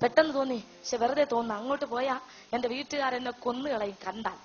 പെട്ടെന്ന് തോന്നി, പക്ഷെ വെറുതെ തോന്നുന്നു, അങ്ങോട്ട് പോയാ എന്റെ വീട്ടുകാരെന്നെ കൊന്നുകളയും കണ്ടാൽ.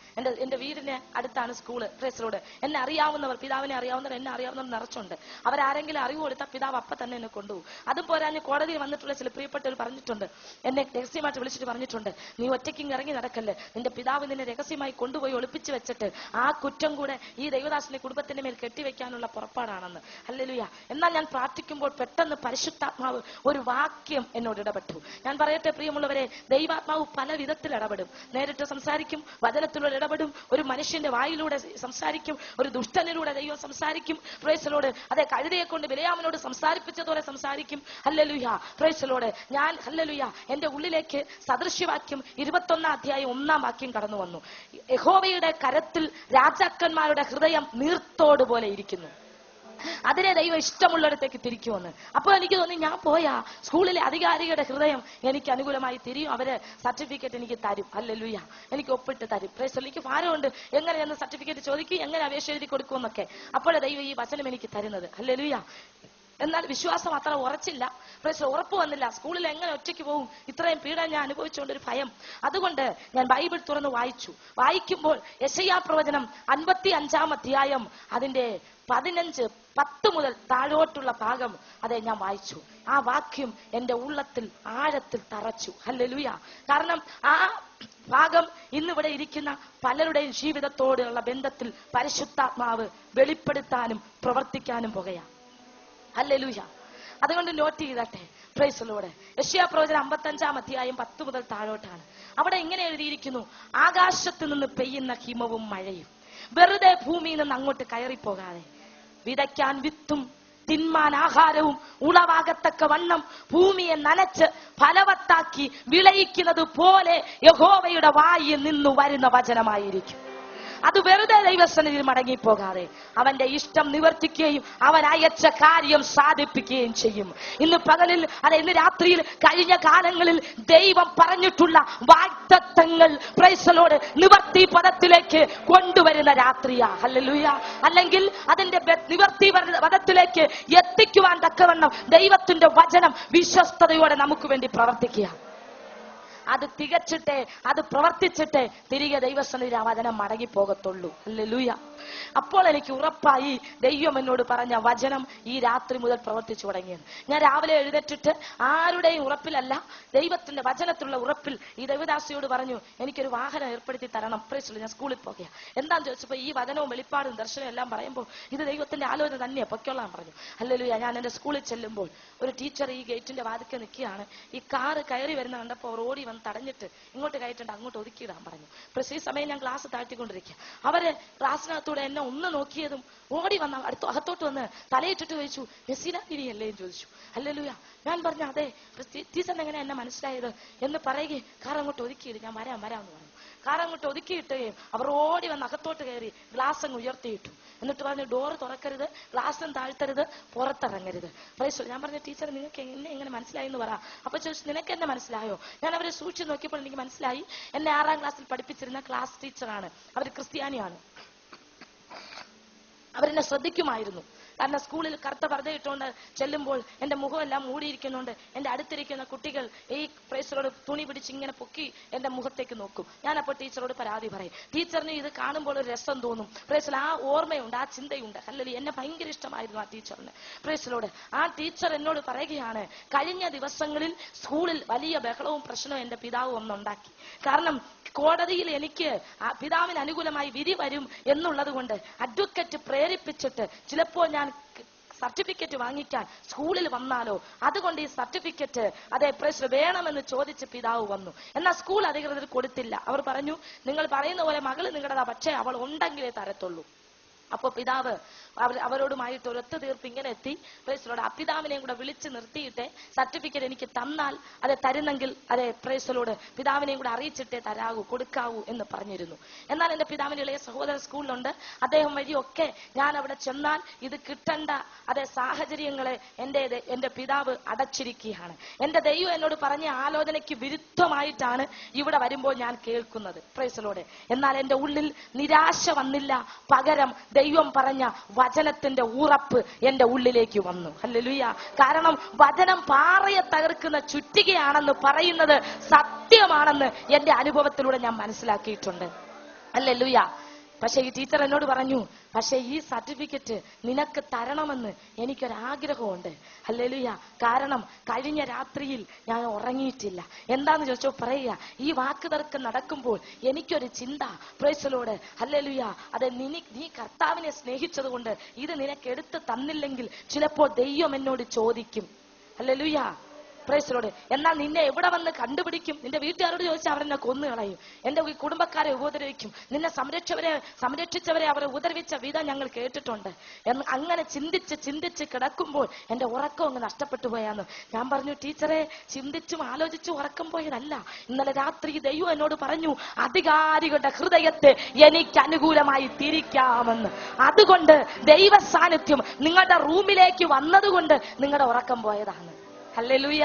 എന്റെ വീടിന് അടുത്താണ് സ്കൂള്. പ്രേസലോട് എന്നെ അറിയാവുന്നവർ, പിതാവിനെ അറിയാവുന്നവർ, എന്നെ അറിയാവുന്നവർ നിറച്ചുണ്ട്. അവരാരെങ്കിലും അറിവ് കൊടുത്താൽ പിതാവ് അപ്പ തന്നെ എന്നെ കൊണ്ടുപോകും. അതും പോരാഞ്ഞ് കോടതിയിൽ വന്നിട്ടുള്ള ചില പ്രിയപ്പെട്ടവർ പറഞ്ഞിട്ടുണ്ട്, എന്നെ രഹസ്യമായിട്ട് വിളിച്ചിട്ട് പറഞ്ഞിട്ടുണ്ട്, നീ ഒറ്റയ്ക്ക് ഇറങ്ങി നടക്കല്ലേ, നിന്റെ പിതാവ് നിന്നെ രഹസ്യമായി കൊണ്ടുപോയി ഒളിപ്പിച്ചു വെച്ചിട്ട് ആ കുറ്റം കൂടെ ഈ ദൈവദാസന്റെ കുടുംബത്തിന്റെ മേൽ കെട്ടിവെക്കാനുള്ള പുറപ്പാടാണെന്ന്. ഹല്ലേലൂയ. എന്നാൽ ഞാൻ പ്രാർത്ഥിക്കുമ്പോൾ പെട്ടെന്ന് പരിശുദ്ധാത്മാവ് ഒരു വാക്യം എന്നോട് ഇടപെട്ടു. ഞാൻ പറയട്ടെ പ്രിയമുള്ളവരെ, ദൈവാത്മാവ് പല വിധത്തിൽ ഇടപെടും. നേരിട്ട് സംസാരിക്കും, വചനത്തിലൂടെ ഇടപെടും, ഒരു മനുഷ്യന്റെ വായിലൂടെ സംസാരിക്കും, ഒരു ദുഷ്ടനിലൂടെ ദൈവം സംസാരിക്കും. Praise lord. അതെ, കഴുതയെ കൊണ്ട് ബിലയാമിനോട് സംസാരിപ്പിച്ചതുപോലെ സംസാരിക്കും. ഹല്ലേലൂയ. Praise lord. ഞാൻ ഹല്ലേലൂയ എന്റെ ഉള്ളിലേക്ക് സദൃശ്യവാക്യം 21 അധ്യായം 1 വാക്യം കടന്നു വന്നു. യഹോവയുടെ കരത്തിൽ രാജാക്കന്മാരുടെ ഹൃദയം നീർത്തോട് പോലെ ഇരിക്കുന്നു, അതിനെ ദൈവം ഇഷ്ടമുള്ളിടത്തേക്ക് തിരിക്കുമെന്ന്. അപ്പോൾ എനിക്ക് തോന്നി, ഞാൻ പോയാ സ്കൂളിലെ അധികാരികളുടെ ഹൃദയം എനിക്ക് അനുകൂലമായി തിരിയും, അവര് സർട്ടിഫിക്കറ്റ് എനിക്ക് തരും. ഹല്ലേലൂയ. എനിക്ക് ഒപ്പിട്ട് തരും. പ്രൈസ്. എനിക്ക് ഭാരമുണ്ട്, എങ്ങനെ എന്ന് സർട്ടിഫിക്കറ്റ് ചോദിക്കും, എങ്ങനെ അപേക്ഷ എഴുതി കൊടുക്കുമെന്നൊക്കെ. അപ്പോഴേ ദൈവം ഈ വചനം എനിക്ക് തരുന്നത്. ഹല്ലേലൂയ. എന്നാൽ വിശ്വാസം അത്ര ഉറച്ചില്ല. പക്ഷെ ഉറപ്പ് വന്നില്ല. സ്കൂളിൽ എങ്ങനെ ഒറ്റയ്ക്ക് പോകും, ഇത്രയും പീഡ ഞാൻ അനുഭവിച്ചുകൊണ്ടൊരു ഭയം. അതുകൊണ്ട് ഞാൻ ബൈബിൾ തുറന്ന് വായിക്കുമ്പോൾ യെശയ്യാ പ്രവചനം 55 അധ്യായം അതിന്റെ 10 മുതൽ താഴോട്ടുള്ള ഭാഗം അതെ ഞാൻ വായിച്ചു. ആ വാക്യം എന്റെ ഉള്ളത്തിൽ ആഴത്തിൽ തറച്ചു. ഹല്ലേലൂയ. കാരണം ആ ഭാഗം ഇന്നിവിടെ ഇരിക്കുന്ന പലരുടെയും ജീവിതത്തോടുള്ള ബന്ധത്തിൽ പരിശുദ്ധാത്മാവ് വെളിപ്പെടുത്താനും പ്രവർത്തിക്കാനും പോകുകയാണ്. ഹല്ലേലൂയ. അതുകൊണ്ട് നോട്ട് ചെയ്തട്ടെ. Praise lord. യെശയ്യാ പ്രവചനം 55 അധ്യായം 10 മുതൽ താഴോട്ടാണ്. അവിടെ ഇങ്ങനെ എഴുതിയിരിക്കുന്നു, ആകാശത്ത് നിന്ന് പെയ്യുന്ന ഹിമവും മഴയും വെറുതെ ഭൂമിയിൽ നിന്ന് അങ്ങോട്ട് കയറിപ്പോകാതെ വിതയ്ക്കാൻ വിത്തും തിന്മാൻ ആഹാരവും ഉളവാകത്തക്ക വണ്ണം ഭൂമിയെ നനച്ച് ഫലവത്താക്കി വിളയിക്കുന്നത് പോലെ യഹോവയുടെ വായിൽ നിന്നു വരുന്ന വചനമായിരിക്കും. അത് വെറുതെ ദൈവസന്നിധിയിൽ മടങ്ങിപ്പോകാതെ അവന്റെ ഇഷ്ടം നിവർത്തിക്കുകയും അവൻ അയച്ച കാര്യം സാധിപ്പിക്കുകയും ചെയ്യും. ഇന്ന് പകലിൽ ഇന്ന് രാത്രിയിൽ കഴിഞ്ഞ കാലങ്ങളിൽ ദൈവം പറഞ്ഞിട്ടുള്ള വാഗ്ദത്തങ്ങൾ പ്രൈസ് ലോർഡ് നിവർത്തി പദത്തിലേക്ക് കൊണ്ടുവരുന്ന രാത്രിയാ. ഹല്ലേലൂയ. അല്ലെങ്കിൽ അതിന്റെ നിവർത്തി പദത്തിലേക്ക് എത്തിക്കുവാൻ തക്കവണ്ണം ദൈവത്തിന്റെ വചനം വിശ്വസ്തയോടെ നമുക്ക് വേണ്ടി പ്രവർത്തിക്കുക. അത് തികച്ചിട്ടേ, അത് പ്രവർത്തിച്ചിട്ടേ തിരികെ ദൈവസന്നിധിയിൽ ആ വചനം മടങ്ങിപ്പോകത്തുള്ളൂ. ഹല്ലേലൂയ. അപ്പോൾ എനിക്ക് ഉറപ്പായി ദൈവം എന്നോട് പറഞ്ഞ വചനം ഈ രാത്രി മുതൽ പ്രവർത്തിച്ചു തുടങ്ങിയത്. ഞാൻ രാവിലെ എഴുന്നേറ്റിട്ട് ആരുടെയും ഉറപ്പിലല്ല, ദൈവത്തിന്റെ വചനത്തിലുള്ള ഉറപ്പിൽ ഈ ദൈവദാസിയോട് പറഞ്ഞു, എനിക്കൊരു വാഹനം ഏർപ്പെടുത്തി തരണം. പ്രൈസ്. ഞാൻ സ്കൂളിൽ പോകുക. എന്താന്ന് ചോദിച്ചപ്പോ ഈ വചനവും വെളിപ്പാടും ദർശനവും എല്ലാം പറയുമ്പോൾ ഇത് ദൈവത്തിന്റെ ആലോചന തന്നെയാ, പൊയ്ക്കൊള്ളാൻ പറഞ്ഞു. ഹല്ലേലൂയ. ഞാൻ എന്റെ സ്കൂളിൽ ചെല്ലുമ്പോൾ ഒരു ടീച്ചർ ഈ ഗേറ്റിന്റെ വാതിൽക്ക് നിൽക്കുകയാണ്. ഈ കാറ് കയറി വരുന്ന കണ്ടപ്പോൾ അവർ ഓടി വന്ന് തടഞ്ഞിട്ട് ഇങ്ങോട്ട് കയറ്റണ്ട, അങ്ങോട്ട് ഒതുക്കിയിടാൻ പറഞ്ഞു. പക്ഷേ ഈ സമയം ഞാൻ ക്ലാസ് താഴ്ത്തിക്കൊണ്ടിരിക്കുക. അവര് ക്ലാസ്സിനകത്തൂടെ എന്നെ ഒന്ന് നോക്കിയതും ഓടി വന്ന അകത്തോട്ട് വന്ന് തലയിട്ടിട്ട് ചോദിച്ചു, നസീന ഇനിയല്ലേ എന്ന് ചോദിച്ചു. ഹല്ലേലൂയ. ഞാൻ പറഞ്ഞു, അതെ. ടീച്ചറിന് എങ്ങനെ എന്നെ മനസ്സിലായത് എന്ന് പറയുകയും കാർ അങ്ങോട്ട് ഒതുക്കിയിട്ട് ഞാൻ വരാം എന്ന് പറഞ്ഞു. കാർ അങ്ങോട്ട് ഒതുക്കിയിട്ടുകയും അവർ ഓടി വന്ന് അകത്തോട്ട് കയറി ഗ്ലാസ് അങ്ങ് ഉയർത്തിയിട്ടു. എന്നിട്ട് പറഞ്ഞു, ഡോറ് തുറക്കരുത്, ഗ്ലാസും താഴ്ത്തരുത്, പുറത്തിറങ്ങരുത്. പ്രൈസ്. ഞാൻ പറഞ്ഞു, ടീച്ചർ നിങ്ങൾക്ക് എന്നെ എങ്ങനെ മനസ്സിലായി എന്ന് പറ. അപ്പൊ ചോദിച്ചു, നിനക്ക് എന്നെ മനസ്സിലായോ? ഞാൻ അവരെ സൂക്ഷിച്ച് നോക്കിയപ്പോൾ എനിക്ക് മനസ്സിലായി, എന്നെ 6ാം ക്ലാസ്സിൽ പഠിപ്പിച്ചിരുന്ന ക്ലാസ് ടീച്ചറാണ്. അവർ ക്രിസ്ത്യാനിയാണ്. അവരെന്നെ ശ്രദ്ധിക്കുമായിരുന്നു. കാരണം സ്കൂളിൽ കറുത്ത പർദ്ദയിട്ടുകൊണ്ട് ചെല്ലുമ്പോൾ എന്റെ മുഖമെല്ലാം മൂടിയിരിക്കുന്നുണ്ട്. എന്റെ അടുത്തിരിക്കുന്ന കുട്ടികൾ ഈ പ്രൈസറോട് തുണി പിടിച്ച് ഇങ്ങനെ പൊക്കി എന്റെ മുഖത്തേക്ക് നോക്കും. ഞാൻ അപ്പോൾ ടീച്ചറോട് പരാതി പറയും. ടീച്ചറിന് ഇത് കാണുമ്പോൾ ഒരു രസം തോന്നും. പ്രൈസൽ. ആ ഓർമ്മയുണ്ട്, ആ ചിന്തയുണ്ട്. അല്ലെങ്കിൽ എന്നെ ഭയങ്കര ഇഷ്ടമായിരുന്നു ആ ടീച്ചറിന്. പ്രൈസലോട്. ആ ടീച്ചർ എന്നോട് പറയുകയാണ്, കഴിഞ്ഞ ദിവസങ്ങളിൽ സ്കൂളിൽ വലിയ ബഹളവും പ്രശ്നവും എന്റെ പിതാവ് ഒന്നുണ്ടാക്കി. കാരണം കോടതിയിൽ എനിക്ക് പിതാവിന് അനുകൂലമായി വിധി വരും എന്നുള്ളത് കൊണ്ട് അഡ്വക്കറ്റ് പ്രേരിപ്പിച്ചിട്ട് ചിലപ്പോൾ ഞാൻ സർട്ടിഫിക്കറ്റ് വാങ്ങിക്കാൻ സ്കൂളിൽ വന്നാലോ, അതുകൊണ്ട് ഈ സർട്ടിഫിക്കറ്റ് അതേ പ്രശ്നം വേണമെന്ന് ചോദിച്ച് പിതാവ് വന്നു. എന്നാൽ സ്കൂൾ അധികൃതർ കൊടുത്തില്ല. അവർ പറഞ്ഞു, നിങ്ങൾ പറയുന്ന പോലെ മകള് നിങ്ങളുടേതാ, പക്ഷേ അവൾ ഉണ്ടെങ്കിലേ തരത്തുള്ളൂ. അപ്പൊ പിതാവ് അവരോടുമായിട്ട് ഒരു ഒത്തുതീർപ്പ് ഇങ്ങനെ എത്തി. പ്രൈസലോട്. അപ്പിതാവിനെയും കൂടെ വിളിച്ച് നിർത്തിയിട്ട് സർട്ടിഫിക്കറ്റ് എനിക്ക് തന്നാൽ അതെ തരുന്നെങ്കിൽ അതെ പ്രൈസലോട് പിതാവിനെയും കൂടെ അറിയിച്ചിട്ടേ കൊടുക്കാവൂ എന്ന് പറഞ്ഞിരുന്നു. എന്നാൽ എന്റെ പിതാവിന്റെ ഇളയ സഹോദരൻ സ്കൂളിലുണ്ട്. അദ്ദേഹം വഴിയൊക്കെ ഞാൻ അവിടെ ചെന്നാൽ ഇത് കിട്ടേണ്ട അതെ സാഹചര്യങ്ങളെ എന്റെ പിതാവ് അടച്ചിരിക്കുകയാണ്. എന്റെ ദൈവം എന്നോട് പറഞ്ഞ ആലോചനയ്ക്ക് വിരുദ്ധമായിട്ടാണ് ഇവിടെ വരുമ്പോൾ ഞാൻ കേൾക്കുന്നത്. പ്രൈസലോട്. എന്നാൽ എന്റെ ഉള്ളിൽ നിരാശ വന്നില്ല. പകരം ദൈവം പറഞ്ഞ വചനത്തിന്റെ ഉറപ്പ് എന്റെ ഉള്ളിലേക്ക് വന്നു. ഹല്ലേലൂയ. കാരണം വചനം പാറയെ തകർക്കുന്ന ചുറ്റികയാണെന്ന് പറയുന്നത് സത്യമാണെന്ന് എന്റെ അനുഭവത്തിലൂടെ ഞാൻ മനസ്സിലാക്കിയിട്ടുണ്ട്. ഹല്ലേലൂയ. പക്ഷെ ഈ ടീച്ചർ എന്നോട് പറഞ്ഞു, പക്ഷെ ഈ സർട്ടിഫിക്കറ്റ് നിനക്ക് തരണമെന്ന് എനിക്കൊരാഗ്രഹമുണ്ട്. ഹല്ലേലൂയ. കാരണം കഴിഞ്ഞ രാത്രിയിൽ ഞാൻ ഉറങ്ങിയിട്ടില്ല. എന്താന്ന് ചോദിച്ചോ പറയുക, ഈ വാക്ക് തർക്കം നടക്കുമ്പോൾ എനിക്കൊരു ചിന്ത, പ്രൈസ് ദി ലോർഡ്, ഹല്ലേലൂയ, അതെ നീ കർത്താവിനെ സ്നേഹിച്ചത് കൊണ്ട് ഇത് നിനക്ക് എടുത്ത് തന്നില്ലെങ്കിൽ ചിലപ്പോൾ ദൈവം എന്നോട് ചോദിക്കും. Hallelujah, price the lord. എന്നാൽ നിന്നെ എവിടെ വന്ന് കണ്ടുപിടിക്കും? നിന്റെ വീട്ടുകാരോട് ചോദിച്ചാൽ അവരെന്നെ കൊന്നു കളയും, എന്റെ കുടുംബക്കാരെ ഉപദ്രവിക്കും, നിന്നെ സംരക്ഷിച്ചവരെ അവരെ ഉപദ്രവിച്ച വിധം ഞങ്ങൾ കേട്ടിട്ടുണ്ട് എന്ന് അങ്ങനെ ചിന്തിച്ച് കിടക്കുമ്പോൾ എന്റെ ഉറക്കം അങ്ങ് നഷ്ടപ്പെട്ടു പോയാന്ന്. ഞാൻ പറഞ്ഞു, ടീച്ചറെ, ചിന്തിച്ചും ആലോചിച്ചും ഉറക്കം പോയതല്ല. ഇന്നലെ രാത്രി ദൈവം എന്നോട് പറഞ്ഞു, അധികാരികളുടെ ഹൃദയത്തെ എനിക്ക് അനുകൂലമായി തിരിക്കാമെന്ന്. അതുകൊണ്ട് ദൈവ സാന്നിധ്യം നിങ്ങളുടെ റൂമിലേക്ക് വന്നതുകൊണ്ട് നിങ്ങളുടെ ഉറക്കം പോയതാണ്. Hallelujah,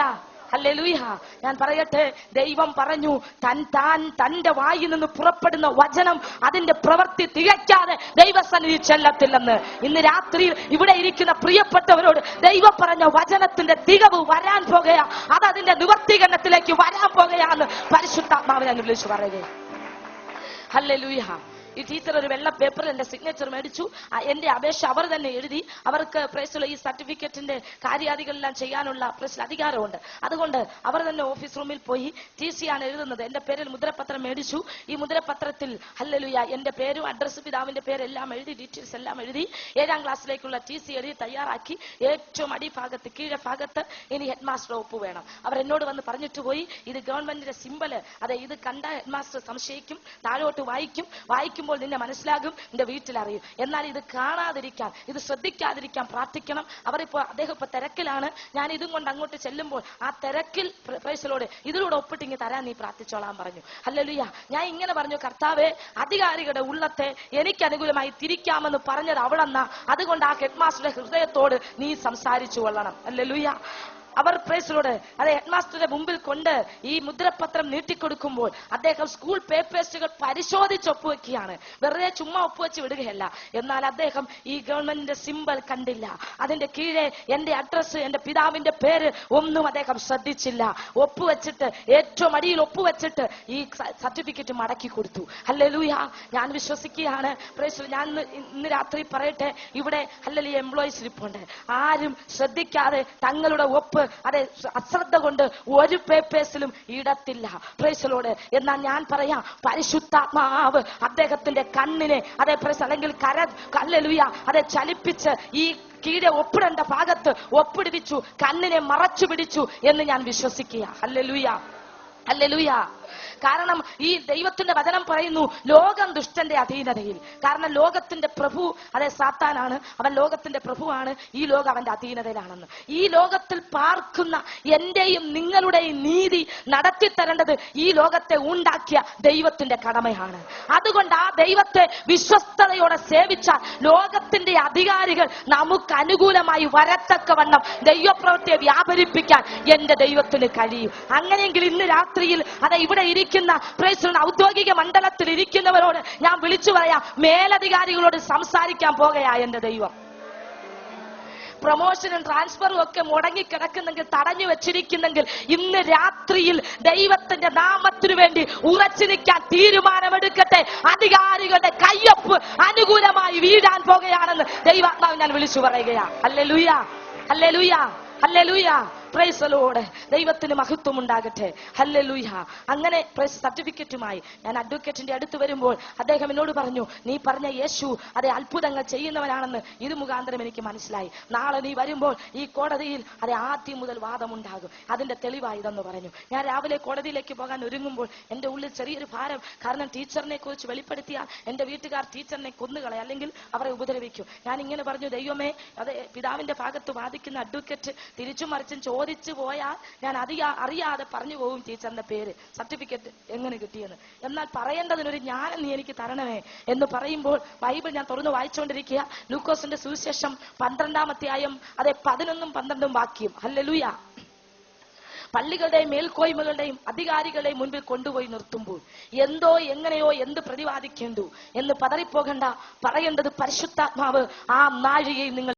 hallelujah. ഞാൻ പറയട്ടെ, ദൈവം പറഞ്ഞു, തന്റെ വായിൽ നിന്ന് പുറപ്പെടുന്ന വചനം അതിന്റെ പ്രവൃത്തി തികയ്ക്കാതെ ദൈവസന്നിധി ചെല്ലത്തില്ലെന്ന്. ഇന്ന് രാത്രിയിൽ ഇവിടെ ഇരിക്കുന്ന പ്രിയപ്പെട്ടവരോട് ദൈവം പറഞ്ഞ വചനത്തിന്റെ തികവ് വരാൻ പോകുകയാ, അത് അതിന്റെ നിവർത്തീകരണത്തിലേക്ക് വരാൻ പോകുകയാന്ന് പരിശുദ്ധാത്മാവിനെ വിളിച്ചു പറയുക. ഹല്ലേലൂയ. ഈ ടീച്ചർ ഒരു വെള്ള പേപ്പറിൽ എന്റെ സിഗ്നേച്ചർ മേടിച്ചു. എന്റെ അപേക്ഷ അവർ തന്നെ എഴുതി. അവർക്ക് പ്രൈസുള്ള ഈ സർട്ടിഫിക്കറ്റിന്റെ കാര്യാദികളെല്ലാം ചെയ്യാനുള്ള അധികാരമുണ്ട്. അതുകൊണ്ട് അവർ തന്നെ ഓഫീസ് റൂമിൽ പോയി TC ആണ് എഴുതുന്നത്. എന്റെ പേരിൽ മുദ്രപത്രം മേടിച്ചു. ഈ മുദ്രപത്രത്തിൽ ഹല്ലേലൂയ എന്റെ പേരും അഡ്രസ്സ് പിതാവിന്റെ പേരെല്ലാം എഴുതി, ഡീറ്റെയിൽസ് എല്ലാം എഴുതി 7ാം ക്ലാസ്സിലേക്കുള്ള TC എഴുതി തയ്യാറാക്കി. ഏറ്റവും അടിഭാഗത്ത് കീഴെ ഭാഗത്ത് ഇനി ഹെഡ് മാസ്റ്റർ ഒപ്പ് വേണം. അവർ എന്നോട് വന്ന് പറഞ്ഞിട്ട് പോയി, ഇത് ഗവൺമെന്റിന്റെ സിമ്പല്, അതെ ഇത് കണ്ട ഹെഡ് മാസ്റ്റർ സംശയിക്കും, താഴോട്ട് വായിക്കുമ്പോൾ നിന്നെ മനസ്സിലാകും, നിന്റെ വീട്ടിലറിയും. എന്നാൽ ഇത് കാണാതിരിക്കാൻ, ഇത് ശ്രദ്ധിക്കാതിരിക്കാൻ പ്രാർത്ഥിക്കണം. അദ്ദേഹം ഇപ്പൊ തിരക്കിലാണ്. ഞാൻ ഇതും കൊണ്ട് അങ്ങോട്ട് ചെല്ലുമ്പോൾ ആ തിരക്കിൽ പ്രൈസ് ദി ലോർഡ് ഇതിലൂടെ ഒപ്പിട്ടിങ്ങി തരാൻ നീ പ്രാർത്ഥിച്ചോളാൻ പറഞ്ഞു. ഹല്ലേലൂയ. ഞാൻ ഇങ്ങനെ പറഞ്ഞു, കർത്താവേ, അധികാരികളുടെ ഉള്ളത്തെ എനിക്ക് അനുകൂലമായി തിരിക്കാമെന്ന് പറഞ്ഞത് അവിടെന്നാ. അതുകൊണ്ട് ആ ഹെഡ് മാസ്റ്ററുടെ ഹൃദയത്തോട് നീ സംസാരിച്ചു കൊള്ളണം. ഹല്ലേലൂയ. അവർ പ്രൈസ് ദി ലോർഡ് അതെ ഹെഡ് മാസ്റ്ററുടെ മുമ്പിൽ കൊണ്ട് ഈ മുദ്രപത്രം നീട്ടിക്കൊടുക്കുമ്പോൾ അദ്ദേഹം സ്കൂൾ പേപ്പേഴ്സുകൾ പരിശോധിച്ച് ഒപ്പുവെക്കുകയാണ്. വെറുതെ ചുമ്മാ ഒപ്പുവെച്ച് വിടുകയല്ല. എന്നാൽ അദ്ദേഹം ഈ ഗവൺമെന്റിന്റെ സിമ്പൽ കണ്ടില്ല. അതിന്റെ കീഴെ എന്റെ അഡ്രസ്സ്, എന്റെ പിതാവിന്റെ പേര് ഒന്നും അദ്ദേഹം ശ്രദ്ധിച്ചില്ല. ഒപ്പുവെച്ചിട്ട് ഏറ്റവും അടിയിൽ ഒപ്പുവെച്ചിട്ട് ഈ സർട്ടിഫിക്കറ്റ് മടക്കി കൊടുത്തു. ഹല്ലേലൂയ. ഞാൻ വിശ്വസിക്കുകയാണ്, പ്രൈസ് ദി ലോർഡ്, ഞാൻ ഇന്ന് രാത്രി പറയട്ടെ, ഇവിടെ ഹല്ലേലൂയ എംപ്ലോയീസ് ഇരിപ്പുണ്ട്. ആരും ശ്രദ്ധിക്കാതെ തങ്ങളുടെ ഒപ്പ് അതെ അശ്രദ്ധ കൊണ്ട് ഒരു പേപ്പേഴ്സിലും ഇടത്തില്ല. Praise the lord. എന്നാൽ ഞാൻ പറയാം, പരിശുദ്ധാത്മാവ് അദ്ദേഹത്തിന്റെ കണ്ണിനെ അതെ പ്രൈസ് അല്ലെങ്കിൽ ഹല്ലേലൂയ അതെ ചലിപ്പിച്ച് ഈ കീഴെ ഒപ്പിടേണ്ട ഭാഗത്ത് ഒപ്പിടിപ്പിച്ചു, കണ്ണിനെ മറച്ചു പിടിച്ചു എന്ന് ഞാൻ വിശ്വസിക്കുക. Hallelujah, hallelujah. കാരണം ഈ ദൈവത്തിന്റെ വചനം പറയുന്നു, ലോകം ദുഷ്ടന്റെ അധീനതയിൽ. കാരണം ലോകത്തിന്റെ പ്രഭു അതെ സാത്താനാണ്. അവൻ ലോകത്തിന്റെ പ്രഭുവാണ്. ഈ ലോകം അവന്റെ അധീനതയിലാണെന്ന്. ഈ ലോകത്തിൽ പാർക്കുന്ന എന്റെയും നിങ്ങളുടെയും നീതി നടത്തിത്തരേണ്ടത് ഈ ലോകത്തെ ഉണ്ടാക്കിയ ദൈവത്തിന്റെ കടമയാണ്. അതുകൊണ്ട് ആ ദൈവത്തെ വിശ്വസ്തയോടെ സേവിച്ചാൽ ലോകത്തിന്റെ അധികാരികൾ നമുക്ക് അനുകൂലമായി വരത്തക്കവണ്ണം ദൈവപ്രവൃത്തിയെ വ്യാപരിപ്പിക്കാൻ എന്റെ ദൈവത്തിന് കഴിയും. അങ്ങനെയെങ്കിൽ ഇന്ന് രാത്രിയിൽ അതെ ഇവിടെ ഇരിക്കുന്ന ഔദ്യോഗിക മണ്ഡലത്തിൽ ഇരിക്കുന്നവരോട് ഞാൻ വിളിച്ചു പറയാം, മേലധികാരികളോട് സംസാരിക്കാൻ പോകുകയാ എന്റെ ദൈവം. പ്രൊമോഷനും ട്രാൻസ്ഫറും ഒക്കെ മുടങ്ങിക്കിടക്കുന്നെങ്കിൽ, തടഞ്ഞു വെച്ചിരിക്കുന്നെങ്കിൽ, ഇന്ന് രാത്രിയിൽ ദൈവത്തിന്റെ നാമത്തിനു വേണ്ടി ഉറച്ചു നിൽക്കാൻ തീരുമാനമെടുക്കട്ടെ. അധികാരികളുടെ കയ്യൊപ്പ് അനുകൂലമായി വീഴാൻ പോകുകയാണെന്ന് ദൈവാത്മാവ് ഞാൻ വിളിച്ചു പറയുകയാ. Hallelujah, hallelujah, hallelujah. Price the Lord. ദൈവത്തിന് മഹത്വം ഉണ്ടാകട്ടെ. ഹല്ലേലൂയ. അങ്ങനെ പ്രൈസ് സർട്ടിഫിക്കറ്റുമായി ഞാൻ അഡ്വക്കേറ്റിന്റെ അടുത്ത് വരുമ്പോൾ അദ്ദേഹം എന്നോട് പറഞ്ഞു, നീ പറഞ്ഞ യേശു അതെ അത്ഭുതങ്ങൾ ചെയ്യുന്നവനാണെന്ന് ഇത് മുഖാന്തരം എനിക്ക് മനസ്സിലായി. നാളെ നീ വരുമ്പോൾ ഈ കോടതിയിൽ അതെ ആദ്യം മുതൽ വാദമുണ്ടാകും, അതിന്റെ തെളിവായി ഇതെന്ന് പറഞ്ഞു. ഞാൻ രാവിലെ കോടതിയിലേക്ക് പോകാൻ ഒരുങ്ങുമ്പോൾ എന്റെ ഉള്ളിൽ ചെറിയൊരു ഭാരം. കാരണം ടീച്ചറിനെ കുറിച്ച് വെളിപ്പെടുത്തിയാൽ എന്റെ വീട്ടുകാർ ടീച്ചറിനെ കൊന്നുകളയും, അല്ലെങ്കിൽ അവരെ ഉപദ്രവിക്കും. ഞാൻ ഇങ്ങനെ പറഞ്ഞു, ദൈവമേ, അതെ പിതാവിന്റെ ഭാഗത്ത് വാദിക്കുന്ന അഡ്വക്കേറ്റ് തിരിച്ചും മറിച്ചും ചോദിച്ചു പോയാൽ ഞാൻ അറിയാതെ പറഞ്ഞു പോകും ടീച്ചറിന്റെ പേര്, സർട്ടിഫിക്കറ്റ് എങ്ങനെ കിട്ടിയെന്ന്. എന്നാൽ പറയേണ്ടതിനൊരു ജ്ഞാനം നീ എനിക്ക് തരണമേ എന്ന് പറയുമ്പോൾ ബൈബിൾ ഞാൻ തുറന്ന് വായിച്ചുകൊണ്ടിരിക്കുക. ലൂക്കോസിന്റെ സുവിശേഷം 12-ാം അധ്യായം അതെ 11-ഉം 12-ഉം വാക്യം. ഹല്ലേലൂയ. പള്ളികളുടെയും മേൽക്കോയ്മകളുടെയും അധികാരികളുടെയും മുൻപിൽ കൊണ്ടുപോയി നിർത്തുമ്പോൾ എന്തോ എങ്ങനെയോ എന്ത് പ്രതിവാദിക്കേണ്ടു എന്ന് പതറിപ്പോകണ്ട. പറയേണ്ടത് പരിശുദ്ധാത്മാവ് ആ നാഴികയിൽ നിങ്ങൾ